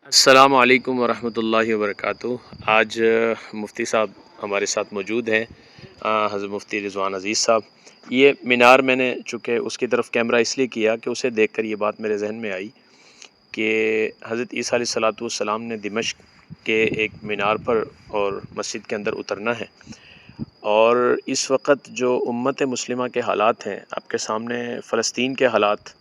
السلام علیکم ورحمۃ اللہ وبرکاتہ۔ آج مفتی صاحب ہمارے ساتھ موجود ہیں، حضرت مفتی رضوان عزیز صاحب۔ یہ مینار میں نے چونکہ اس کی طرف کیمرہ اس لیے کیا کہ اسے دیکھ کر یہ بات میرے ذہن میں آئی کہ حضرت عیسیٰ علیہ الصلوۃ والسلام نے دمشق کے ایک مینار پر اور مسجد کے اندر اترنا ہے، اور اس وقت جو امت مسلمہ کے حالات ہیں آپ کے سامنے، فلسطین کے حالات،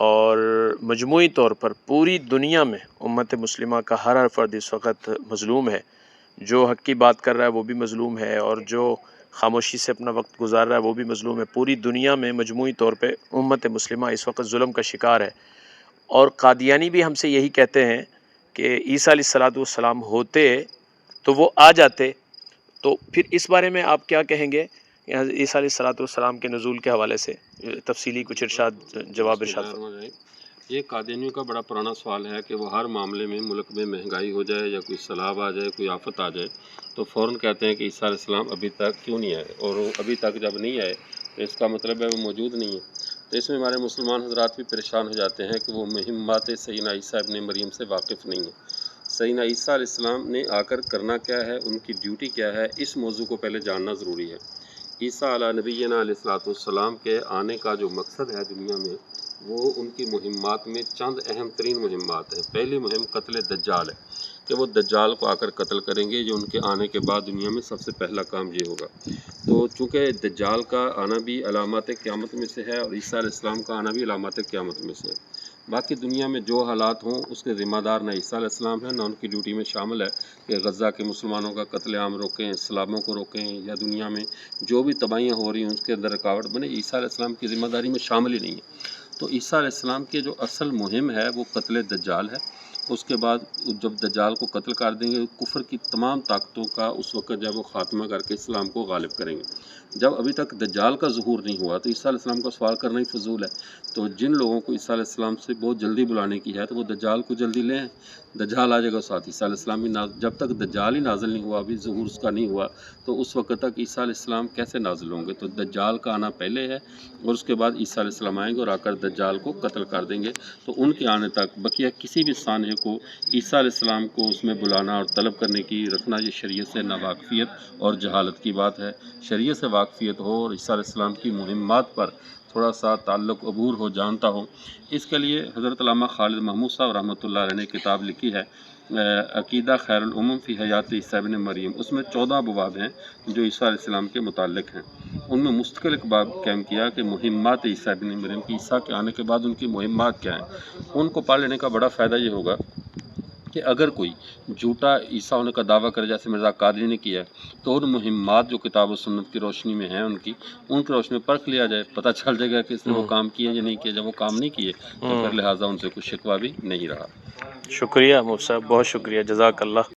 اور مجموعی طور پر پوری دنیا میں امت مسلمہ کا ہر فرد اس وقت مظلوم ہے۔ جو حق کی بات کر رہا ہے وہ بھی مظلوم ہے، اور جو خاموشی سے اپنا وقت گزار رہا ہے وہ بھی مظلوم ہے۔ پوری دنیا میں مجموعی طور پہ امت مسلمہ اس وقت ظلم کا شکار ہے، اور قادیانی بھی ہم سے یہی کہتے ہیں کہ عیسیٰ علیہ الصلوۃ والسلام ہوتے تو وہ آ جاتے۔ تو پھر اس بارے میں آپ کیا کہیں گے عیسیٰ علیہ الصلوۃ والسلام کے نزول کے حوالے سے؟ تفصیلی کچھ جواب ارشاد فرمائیں۔ یہ قادیانیوں کا بڑا پرانا سوال ہے کہ وہ ہر معاملے میں، ملک میں مہنگائی ہو جائے یا کوئی سیلاب آ جائے، کوئی آفت آ جائے، تو فوراً کہتے ہیں کہ عیسیٰ علیہ السلام ابھی تک کیوں نہیں آئے، اور وہ ابھی تک جب نہیں آئے تو اس کا مطلب ہے وہ موجود نہیں ہے۔ تو اس میں ہمارے مسلمان حضرات بھی پریشان ہو جاتے ہیں کہ وہ مہمات سیدنا عیسیٰ ابن مریم سے واقف نہیں ہیں۔ سیدنا عیسیٰ علیہ السلام نے آ کر کرنا کیا ہے، ان کی ڈیوٹی کیا ہے، اس موضوع کو پہلے جاننا ضروری ہے۔ عیسیٰ علیہ نبینا علیہ الصلوۃ والسلام کے آنے کا جو مقصد ہے دنیا میں، وہ ان کی مہمات میں چند اہم ترین مہمات ہیں۔ پہلی مہم قتل دجال ہے کہ وہ دجال کو آ کر قتل کریں گے، جو ان کے آنے کے بعد دنیا میں سب سے پہلا کام یہ ہوگا۔ تو چونکہ دجال کا آنا بھی علامات قیامت میں سے ہے، اور عیسیٰ علیہ السلام کا آنا بھی علامات قیامت میں سے ہے۔ باقی دنیا میں جو حالات ہوں اس کے ذمہ دار نہ عیسیٰ علیہ السلام ہے، نہ ان کی ڈیوٹی میں شامل ہے کہ غزہ کے مسلمانوں کا قتل عام روکیں، اسلاموں کو روکیں، یا دنیا میں جو بھی تباہیاں ہو رہی ہیں اس کے اندر رکاوٹ بنے۔ عیسیٰ علیہ السلام کی ذمہ داری میں شامل ہی نہیں ہے۔ تو عیسیٰ علیہ السلام کی جو اصل مہم ہے وہ قتل دجال ہے۔ اس کے بعد جب دجال کو قتل کر دیں گے، کفر کی تمام طاقتوں کا اس وقت جب وہ خاتمہ کر کے اسلام کو غالب کریں گے۔ جب ابھی تک دجال کا ظہور نہیں ہوا تو عیسیٰ علیہ السلام کا سوال کرنا ہی فضول ہے۔ تو جن لوگوں کو عیسیٰ علیہ السلام سے بہت جلدی بلانے کی ہے تو وہ دجال کو جلدی لیں، دجال آ جائے گا ساتھ عیسیٰ علیہ السلام بھی جب تک دجال ہی نازل نہیں ہوا، ابھی ظہور اس کا نہیں ہوا، تو اس وقت تک عیسیٰ علیہ السلام کیسے نازل ہوں گے؟ تو دجال کا آنا پہلے ہے، اور اس کے بعد عیسیٰ علیہ السلام آئیں گے اور آ کر دجال کو قتل کر دیں گے۔ تو ان کے آنے تک بقیہ کسی بھی سانحے کو عیسیٰ علیہ السلام کو اس میں بلانا اور طلب کرنے کی رکھنا، یہ شریعت سے ناواقفیت اور جہالت کی بات ہے۔ شریعت سے واقفیت ہو اور عیسیٰ علیہ السلام کی مہمات پر تھوڑا سا تعلق عبور ہو، جانتا ہو، اس کے لیے حضرت علامہ خالد محمود صاحب رحمۃ اللہ علیہ نے کتاب لکھی ہے عقیدہ خیر الامم فی حیات عیسیٰ ابن مریم۔ اس میں 14 ابواب ہیں جو عیسیٰ علیہ السلام کے متعلق ہیں۔ ان میں مستقل ایک باب قائم کیا کہ مہمات عیسیٰ ابن مریم کی، عیسیٰ کے آنے کے بعد ان کی مہمات کیا ہیں۔ ان کو پڑھ لینے کا بڑا فائدہ یہ ہوگا کہ اگر کوئی جھوٹا عیسیٰ ہونے کا دعویٰ کرے، جیسے مرزا قادری نے کیا ہے، تو ان مہمات جو کتاب و سنت کی روشنی میں ہیں ان کی روشنی میں پرکھ لیا جائے، پتہ چل جائے گا کہ اس نے وہ کام کیے یا نہیں کیے۔ جب وہ کام نہیں کیے تو پھر لہٰذا ان سے کچھ شکوہ بھی نہیں رہا۔ شکریہ مفتی صاحب، بہت شکریہ، جزاک اللہ۔